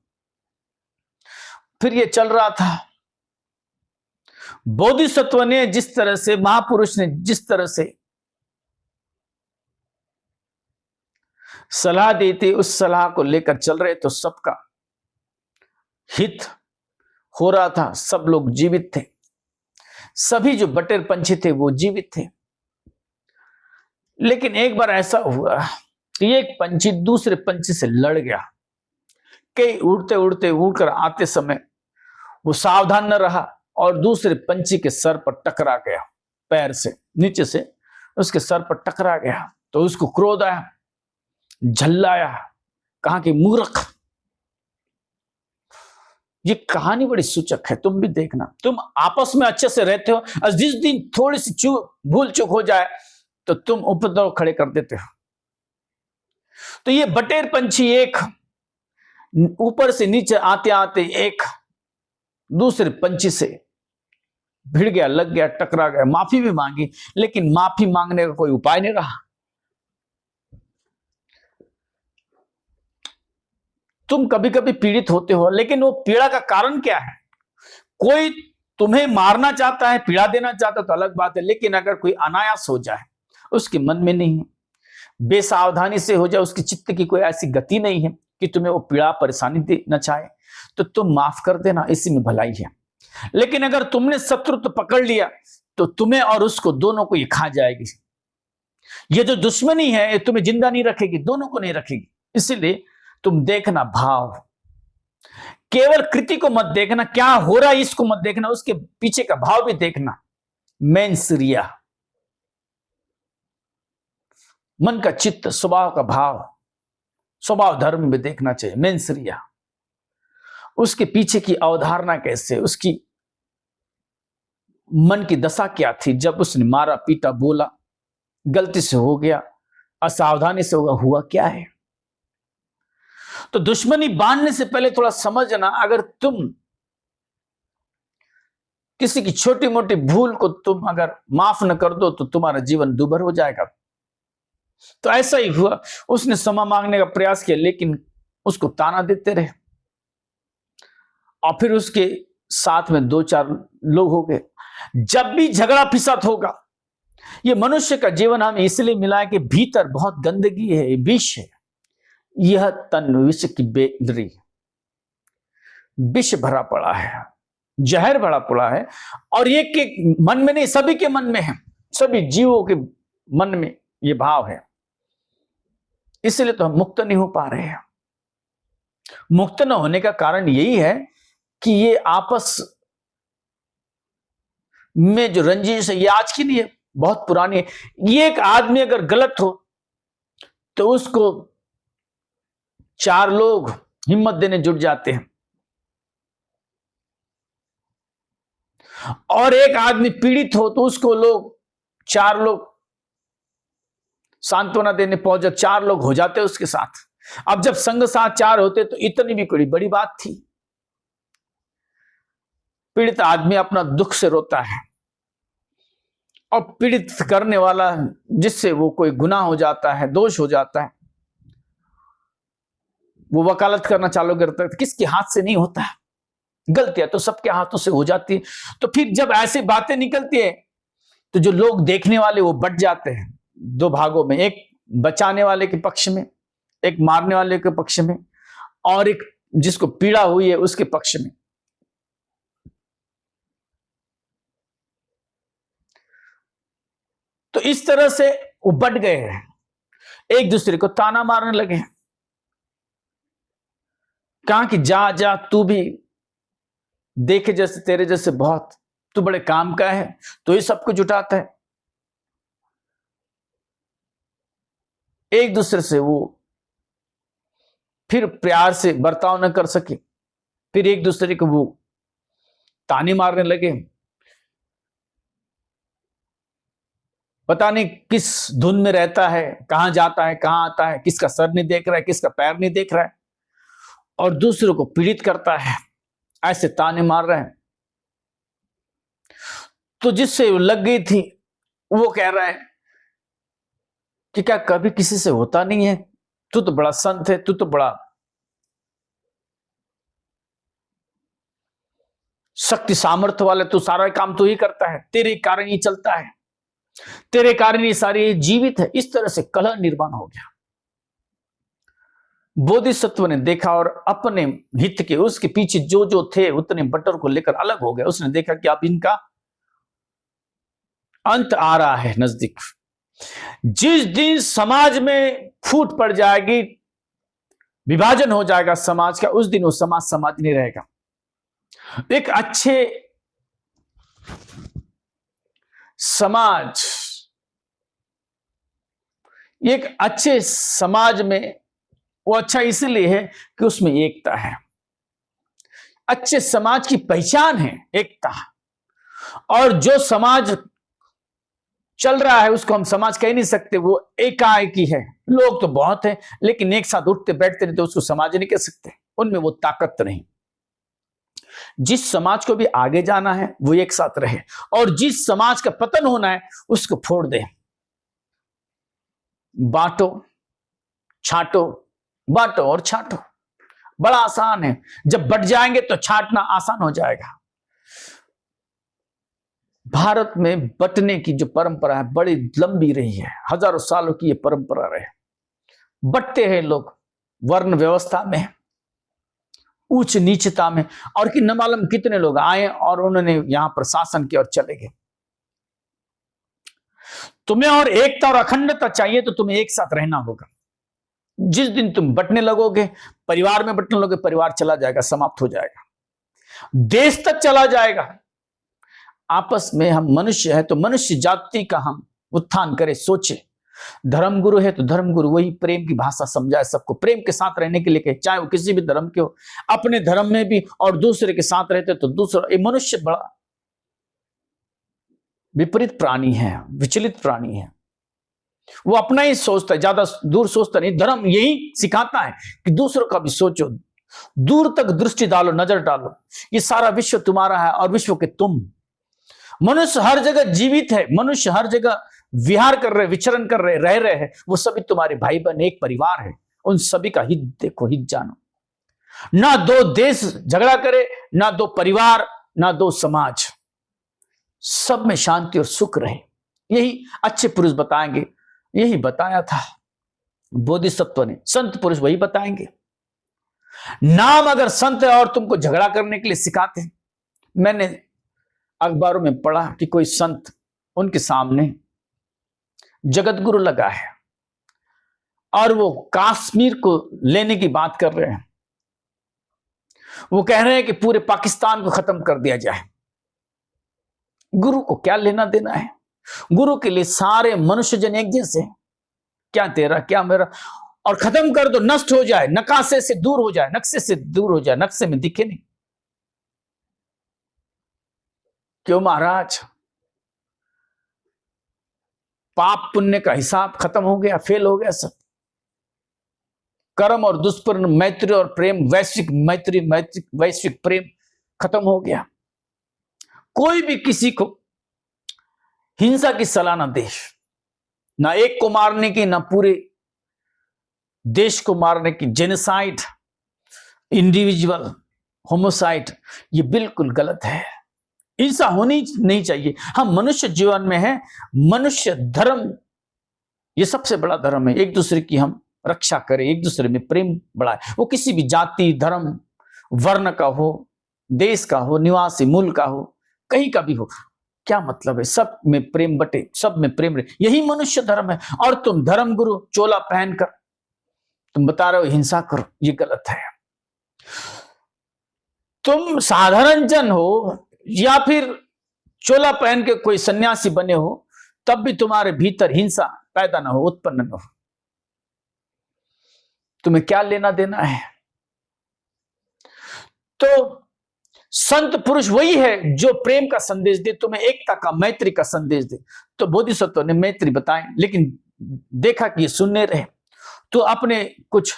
Speaker 1: फिर ये चल रहा था। बोधिसत्व ने जिस तरह से, महापुरुष ने जिस तरह से सलाह दी थी, उस सलाह को लेकर चल रहे तो सबका हित हो रहा था, सब लोग जीवित थे। सभी जो बटेर पंछी थे वो जीवित थे। लेकिन एक बार ऐसा हुआ कि एक पंछी दूसरे पंछी से लड़ गया। कई उड़ते उड़ते उड़कर आते समय वो सावधान न रहा और दूसरे पंछी के सर पर टकरा गया, पैर से नीचे से उसके सर पर टकरा गया। तो उसको क्रोध आया, झल्लाया, कहा कि मूर्ख। ये कहानी बड़ी सूचक है, तुम भी देखना। तुम आपस में अच्छे से रहते हो और जिस दिन थोड़ी सी भूल चूक हो जाए तो तुम उपद्रव खड़े कर देते हो। तो ये बटेर पंछी एक ऊपर से नीचे आते आते एक दूसरे पंछी से भिड़ गया, लग गया, टकरा गया। माफी भी मांगी, लेकिन माफी मांगने का कोई उपाय नहीं रहा। तुम कभी कभी पीड़ित होते हो, लेकिन वो पीड़ा का कारण क्या है? कोई तुम्हें मारना चाहता है, पीड़ा देना चाहता है तो अलग बात है, लेकिन अगर कोई अनायास हो जाए, उसके मन में नहीं है, बेसावधानी से हो जाए, उसकी चित्त की कोई ऐसी गति नहीं है कि तुम्हें वो पीड़ा परेशानी देना चाहे, तो तुम माफ कर देना, इसी में भलाई है। लेकिन अगर तुमने शत्रुत्व पकड़ लिया तो तुम्हें और उसको, दोनों को ये खा जाएगी। ये जो दुश्मनी है ये तुम्हें जिंदा नहीं रखेगी, दोनों को नहीं रखेगी। इसीलिए तुम देखना भाव, केवल कृति को मत देखना, क्या हो रहा है इसको मत देखना, उसके पीछे का भाव भी देखना। मेंसरिया, मन का चित्त, स्वभाव का भाव, स्वभाव धर्म भी देखना चाहिए। मेंसरिया, उसके पीछे की अवधारणा कैसे, उसकी मन की दशा क्या थी जब उसने मारा पीटा, बोला, गलती से हो गया, असावधानी से हुआ क्या है। तो दुश्मनी बांधने से पहले थोड़ा समझना, अगर तुम किसी की छोटी मोटी भूल को तुम अगर माफ न कर दो तो तुम्हारा जीवन दुभर हो जाएगा। तो ऐसा ही हुआ, उसने क्षमा मांगने का प्रयास किया, लेकिन उसको ताना देते रहे और फिर उसके साथ में 2-4 लोग हो गए। जब भी झगड़ा फिसाद होगा, ये मनुष्य का जीवन हमें इसलिए मिला है कि भीतर बहुत गंदगी है, विष है। यह तन विष की बेदरी, विष भरा पड़ा है, जहर भरा पड़ा है, और ये के मन में नहीं, सभी के मन में है, सभी जीवों के मन में ये भाव है। इसलिए तो हम मुक्त नहीं हो पा रहे हैं। मुक्त न होने का कारण यही है कि ये आपस में जो रंजिश है, ये आज की नहीं है, बहुत पुरानी है। ये एक आदमी अगर गलत हो तो उसको 4 लोग हिम्मत देने जुट जाते हैं, और एक आदमी पीड़ित हो तो उसको 4 लोग सांत्वना देने पहुंच जाते, 4 लोग हो जाते उसके साथ। अब जब संग साथ 4 होते तो इतनी भी कोई बड़ी बात थी। पीड़ित आदमी अपना दुख से रोता है, और पीड़ित करने वाला, जिससे वो कोई गुनाह हो जाता है, दोष हो जाता है, वो वकालत करना चालू करता है। किसके हाथ से नहीं होता है, गलतियां तो सबके हाथों से हो जाती है। तो फिर जब ऐसी बातें निकलती है तो जो लोग देखने वाले वो बट जाते हैं 2 भागों में, एक बचाने वाले के पक्ष में, एक मारने वाले के पक्ष में, और एक जिसको पीड़ा हुई है उसके पक्ष में। तो इस तरह से वो बट गए हैं, एक दूसरे को ताना मारने लगे हैं। कहा कि जा जा, तू भी देखे जैसे तेरे जैसे बहुत, तू बड़े काम का है, तो ये सबको जुटाता है। एक दूसरे से वो फिर प्यार से बर्ताव न कर सके, फिर एक दूसरे को वो ताने मारने लगे। पता नहीं किस धुन में रहता है, कहां जाता है, कहां आता है, किसका सर नहीं देख रहा है, किसका पैर नहीं देख रहा है, और दूसरों को पीड़ित करता है, ऐसे ताने मार रहे हैं। तो जिससे लग गई थी वो कह रहा है कि क्या कभी किसी से होता नहीं है, तू तो बड़ा संत है, तू तो बड़ा शक्ति सामर्थ्य वाला, तू सारा काम तू ही करता है, तेरे कारण ही चलता है, तेरे कारण ये सारी जीवित है। इस तरह से कलह निर्माण हो गया। बोधिसत्व ने देखा और अपने हित के, उसके पीछे जो जो थे उतने बटर को लेकर अलग हो गए। उसने देखा कि अब इनका अंत आ रहा है नजदीक। जिस दिन समाज में फूट पड़ जाएगी, विभाजन हो जाएगा समाज का, उस दिन वो समाज समाज नहीं रहेगा। एक अच्छे समाज, एक अच्छे समाज में वो अच्छा इसलिए है कि उसमें एकता है। अच्छे समाज की पहचान है एकता। और जो समाज चल रहा है उसको हम समाज कह नहीं सकते, वो एकाएकी है। लोग तो बहुत हैं लेकिन एक साथ उठते बैठते नहीं, तो उसको समाज नहीं कह सकते, उनमें वो ताकत नहीं। जिस समाज को भी आगे जाना है वो एक साथ रहे, और जिस समाज का पतन होना है उसको फोड़ दे। बांटो छांटो, बांटो और छांटो, बड़ा आसान है। जब बट जाएंगे तो छांटना आसान हो जाएगा। भारत में बटने की जो परंपरा है बड़ी लंबी रही है, हजारों सालों की ये परंपरा रहे। बटते हैं लोग वर्ण व्यवस्था में, उच्च नीचता में, और कि न मालूम कितने लोग आए और उन्होंने यहां पर शासन किया और चले गए। तुम्हें और एकता और अखंडता चाहिए तो तुम्हें एक साथ रहना होगा। जिस दिन तुम बटने लगोगे, परिवार में बटने लगोगे, परिवार चला जाएगा, समाप्त हो जाएगा, देश तक चला जाएगा। आपस में हम मनुष्य है तो मनुष्य जाति का हम उत्थान करें, सोचे। धर्मगुरु है तो धर्मगुरु वही प्रेम की भाषा समझाए, सबको प्रेम के साथ रहने के लिए कहे, चाहे वो किसी भी धर्म के हो, अपने धर्म में भी और दूसरे के साथ रहते तो दूसरा। ये मनुष्य बड़ा विपरीत प्राणी है, विचलित प्राणी है। वो अपना ही सोचता है, ज्यादा दूर सोचता नहीं। धर्म यही सिखाता है कि दूसरों का भी सोचो, दूर तक दृष्टि डालो, नजर डालो। ये सारा विश्व तुम्हारा है और विश्व के तुम। मनुष्य हर जगह जीवित है, मनुष्य हर जगह विहार कर रहे, विचरण कर रहे, रह रहे हैं, वो सभी तुम्हारे भाई बहन, एक परिवार है। उन सभी का हित देखो, हित जानो। ना दो देश झगड़ा करे, ना दो परिवार, ना दो समाज, सब में शांति और सुख रहे। यही अच्छे पुरुष बताएंगे, यही बताया था बोधिसत्व ने, संत पुरुष वही बताएंगे। नाम अगर संत है और तुमको झगड़ा करने के लिए सिखाते। मैंने अखबारों में पढ़ा कि कोई संत, उनके सामने जगत गुरु लगा है और वो कश्मीर को लेने की बात कर रहे हैं। वो कह रहे हैं कि पूरे पाकिस्तान को खत्म कर दिया जाए। गुरु को क्या लेना देना है? गुरु के लिए सारे मनुष्य जन एक जैसे हैं। क्या तेरा क्या मेरा, और खत्म कर दो, नष्ट हो जाए, नकाशे से दूर हो जाए, नक्शे से दूर हो जाए, नक्शे में दिखे नहीं। क्यों महाराज? पाप पुण्य का हिसाब खत्म हो गया, फेल हो गया सब। कर्म और दुष्कर्म, मैत्री और प्रेम, वैश्विक मैत्री, वैश्विक प्रेम खत्म हो गया। कोई भी किसी को हिंसा की सलाह ना दे, ना एक को मारने की, ना पूरे देश को मारने की। जेनोसाइड, इंडिविजुअल होमोसाइड, ये बिल्कुल गलत है। हिंसा होनी नहीं चाहिए। हम मनुष्य जीवन में हैं, मनुष्य धर्म ये सबसे बड़ा धर्म है। एक दूसरे की हम रक्षा करें, एक दूसरे में प्रेम बढ़ाए। वो किसी भी जाति, धर्म, वर्ण का हो, देश का हो, निवासी मूल का हो, कहीं का भी हो, क्या मतलब है? सब में प्रेम बटे, सब में प्रेम रहे, यही मनुष्य धर्म है। और तुम धर्म गुरु चोला पहनकर तुम बता रहे हो हिंसा करो, ये गलत है। तुम साधारण जन हो या फिर चोला पहन के कोई सन्यासी बने हो, तब भी तुम्हारे भीतर हिंसा पैदा ना हो, उत्पन्न न हो। तुम्हें क्या लेना देना है? तो संत पुरुष वही है जो प्रेम का संदेश दे, तुम्हें एकता का, मैत्री का संदेश दे। तो बोधिसत्व ने मैत्री बताए, लेकिन देखा कि ये सुनने रहे तो अपने कुछ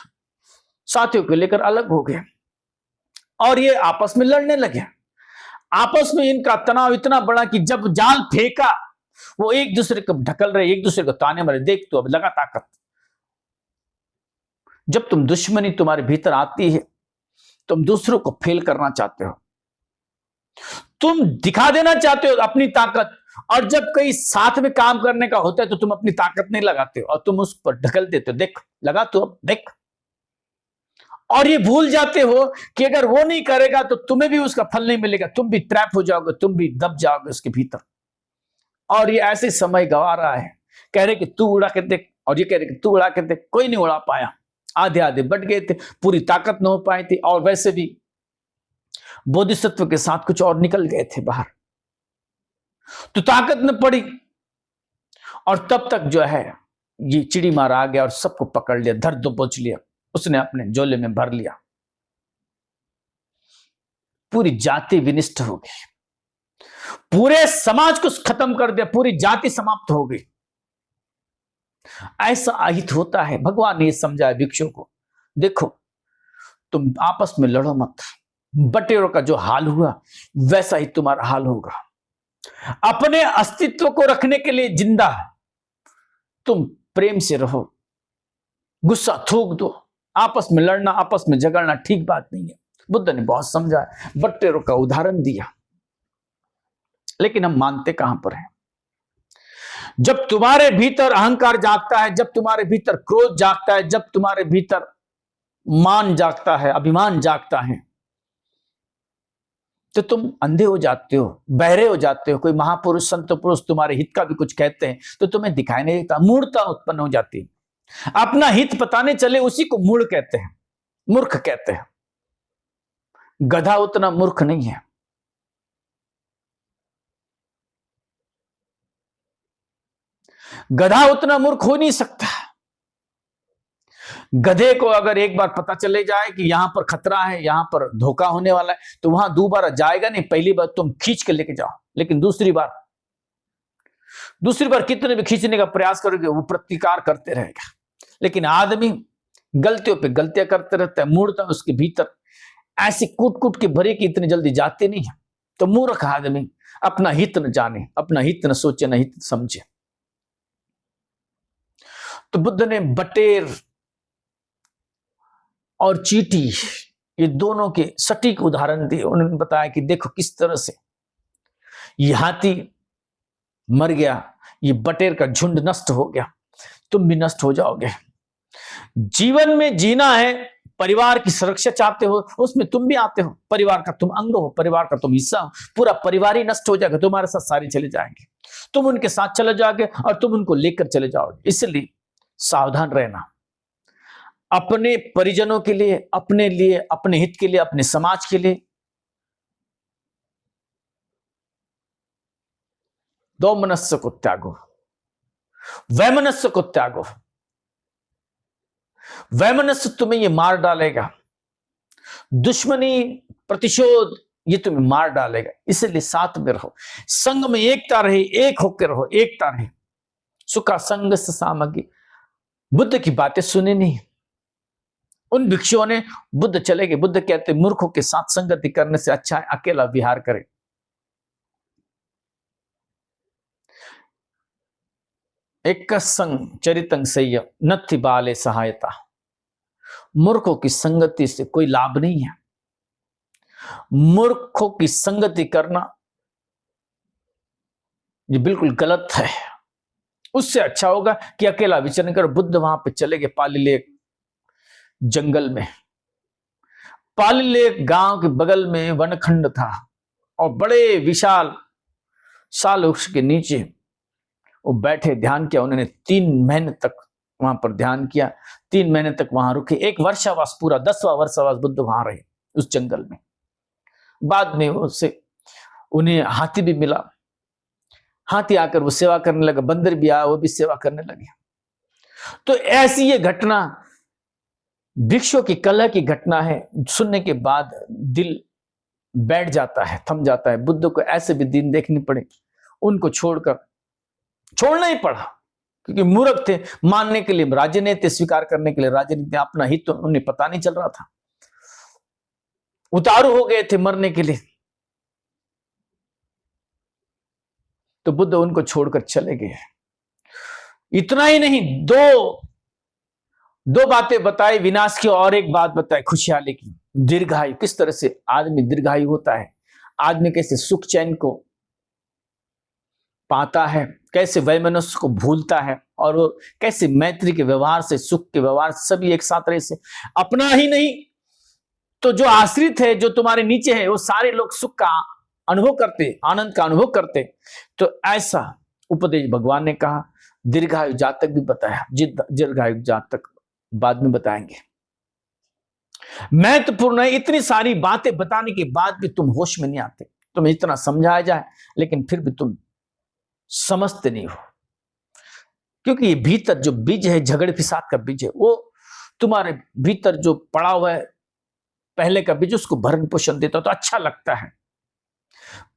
Speaker 1: साथियों को लेकर अलग हो गए और ये आपस में लड़ने लगे। आपस में इनका तनाव इतना बड़ा कि जब जाल फेंका वो एक दूसरे को ढकल रहे, एक दूसरे को ताने मारे। देख तो अब लगा ताकत। जब तुम दुश्मनी तुम्हारे भीतर आती है, तुम दूसरों को फेल करना चाहते हो, तुम दिखा देना चाहते हो अपनी ताकत, और जब कहीं साथ में काम करने का होता है तो तुम अपनी ताकत नहीं लगाते हो और तुम उस पर ढकल देते हो। देख लगा तो अब देख, और ये भूल जाते हो कि अगर वो नहीं करेगा तो तुम्हें भी उसका फल नहीं मिलेगा, तुम भी ट्रैप हो जाओगे, तुम भी दब जाओगे उसके भीतर। और ये ऐसे समय गवा रहा है, कह रहे कि तू उड़ा के देख, और ये कह रहे कि तू उड़ा के देख। कोई नहीं उड़ा पाया, आधे आधे बट गए थे, पूरी ताकत न हो पाई थी, और वैसे भी बोधिसत्व के साथ कुछ और निकल गए थे बाहर, तो ताकत न पड़ी। और तब तक जो है ये चिड़ी मार आ गया और सबको पकड़ लिया, धर दबोच लिया, उसने अपने झोले में भर लिया। पूरी जाति विनिष्ट हो गई, पूरे समाज को खत्म कर दिया, पूरी जाति समाप्त हो गई। ऐसा अहित होता है। भगवान ने समझाया भिक्षु को, देखो तुम आपस में लड़ो मत, बटेरों का जो हाल हुआ वैसा ही तुम्हारा हाल होगा। अपने अस्तित्व को रखने के लिए जिंदा तुम प्रेम से रहो, गुस्सा थूक दो। आपस में लड़ना, आपस में झगड़ना ठीक बात नहीं है। बुद्ध ने बहुत समझाया, बटेरों का उदाहरण दिया, लेकिन हम मानते कहां पर हैं। जब तुम्हारे भीतर अहंकार जागता है, जब तुम्हारे भीतर क्रोध जागता है, जब तुम्हारे भीतर मान जागता है, अभिमान जागता है, तो तुम अंधे हो जाते हो, बहरे हो जाते हो। कोई महापुरुष संत पुरुष तुम्हारे हित का भी कुछ कहते हैं तो तुम्हें दिखाई नहीं देता, मूढ़ता उत्पन्न हो जाती है। अपना हित पताने चले उसी को मूढ़ कहते हैं, मूर्ख कहते हैं। गधा उतना मूर्ख नहीं है। गधा उतना मूर्ख हो नहीं सकता। गधे को अगर एक बार पता चले जाए कि यहां पर खतरा है, यहां पर धोखा होने वाला है, तो वहां दोबारा जाएगा नहीं। पहली बार तुम खींच के लेके जाओ, लेकिन दूसरी बार कितने भी खींचने का प्रयास करोगे वो प्रतिकार करते रहेगा। लेकिन आदमी गलतियों पे गलतियां करते रहता है, मूर्खता उसके भीतर ऐसी कूट कूट के भरे कि इतनी जल्दी जाते नहीं है। तो मूर्ख आदमी अपना हित न जाने, अपना हित न सोचे, न हित समझे। तो बुद्ध ने बटेर और चींटी ये दोनों के सटीक उदाहरण दिए। उन्होंने बताया कि देखो किस तरह से ये हाथी मर गया, ये बटेर का झुंड नष्ट हो गया, तुम भी नष्ट हो जाओगे। जीवन में जीना है, परिवार की सुरक्षा चाहते हो, उसमें तुम भी आते हो, परिवार का तुम अंग हो, परिवार का तुम हिस्सा हो। पूरा परिवार ही नष्ट हो जाएगा, तुम्हारे साथ सारे चले जाएंगे, तुम उनके साथ चले जाओगे और तुम उनको लेकर चले जाओगे। इसलिए सावधान रहना, अपने परिजनों के लिए, अपने लिए, अपने हित के लिए, अपने समाज के लिए। दो मनस्य को त्यागो, वैमनस्य को त्यागो। वैमनस्य तुम्हें ये मार डालेगा, दुश्मनी, प्रतिशोध ये तुम्हें मार डालेगा। इसलिए साथ में रहो, संग में एकता रहे, एक होकर रहो, एकता रहे। सुखा संग सामग्री। बुद्ध की बातें सुनी नहीं उन भिक्षुओं ने। बुद्ध चले गए। बुद्ध कहते मूर्खों के साथ संगति करने से अच्छा है अकेला विहार करे। एक संग चरितंग सह्य नत्थि बाले सहायता। मूर्खों की संगति से कोई लाभ नहीं है। मूर्खों की संगति करना ये बिल्कुल गलत है। उससे अच्छा होगा कि अकेला विचरण करो। बुद्ध वहां पे चले गए पालीलेक जंगल में। पालीलेक गांव के बगल में वनखंड था और बड़े विशाल साल वृक्ष के नीचे वो बैठे, ध्यान किया। उन्होंने 3 महीने तक वहां पर ध्यान किया, 3 महीने तक वहां रुके। 1 वर्षावास, पूरा 10वां वर्षावास बुद्ध वहां रहे उस जंगल में। बाद में उससे उन्हें हाथी भी मिला। हाथी आकर वो सेवा करने लगा, बंदर भी आया, वो भी सेवा करने लगे। तो ऐसी ये घटना भिक्षु की कला की घटना है। सुनने के बाद दिल बैठ जाता है, थम जाता है। बुद्ध को ऐसे भी दिन देखने पड़े, उनको छोड़ना ही पड़ा, क्योंकि मूर्ख थे। मानने के लिए राजी नहीं थे, स्वीकार करने के लिए राजी नहीं थे। अपना हित तो उन्हें पता नहीं चल रहा था, उतारू हो गए थे मरने के लिए। तो बुद्ध उनको छोड़कर चले गए। इतना ही नहीं, दो बातें बताई विनाश की, और एक बात बताई खुशहाली की, दीर्घायु। किस तरह से आदमी दीर्घायु होता है, आदमी कैसे सुख चैन को पाता है, कैसे वैमनस्य को भूलता है, और वो कैसे मैत्री के व्यवहार से, सुख के व्यवहार से सभी एक साथ रहे से। अपना ही नहीं तो जो आश्रित है, जो तुम्हारे नीचे है, वो सारे लोग सुख का अनुभव करते, आनंद का अनुभव करते। तो ऐसा उपदेश भगवान ने कहा, दीर्घायु जातक भी बताया, दीर्घायु जातक बाद में बताएंगे। महत्वपूर्ण है, इतनी सारी बातें बताने के बाद भी तुम होश में नहीं आते, तुम्हें इतना समझाया जाए लेकिन फिर भी तुम समझते नहीं हो, क्योंकि ये भीतर जो बीज है, झगड़े फिसाद का बीज है, वो तुम्हारे भीतर जो पड़ा हुआ है पहले का बीज, उसको भरण पोषण देता तो अच्छा लगता है।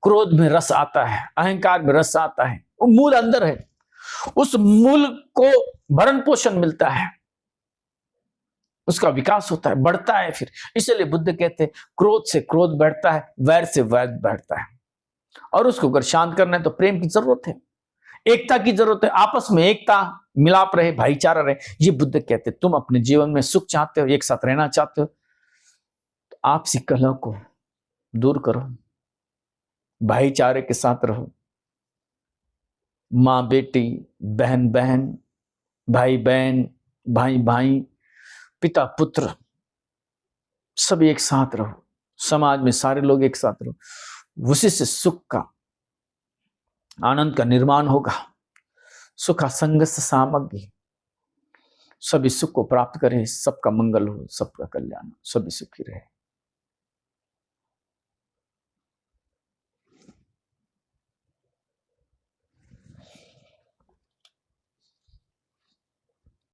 Speaker 1: क्रोध में रस आता है, अहंकार में रस आता है, वो मूल अंदर है, उस मूल को भरण पोषण मिलता है, उसका विकास होता है, बढ़ता है। फिर इसलिए बुद्ध कहते हैं क्रोध से क्रोध बढ़ता है, वैर से वैर बढ़ता है, और उसको अगर शांत करना है तो प्रेम की जरूरत है, एकता की जरूरत है, आपस में एकता मिलाप रहे, भाईचारा रहे। ये बुद्ध कहते हैं तुम अपने जीवन में सुख चाहते हो, एक साथ रहना चाहते हो, तो आपसी कलह को दूर करो, भाईचारे के साथ रहो। माँ बेटी, बहन बहन, भाई बहन, भाई भाई, पिता पुत्र, सब एक साथ रहो, समाज में सारे लोग एक साथ रहो, उसी से सुख का, आनंद का निर्माण होगा। सुखा संगस्य सामग्री, सभी सुख को प्राप्त करें, सबका मंगल हो, सबका कल्याण हो, सभी सुखी रहे।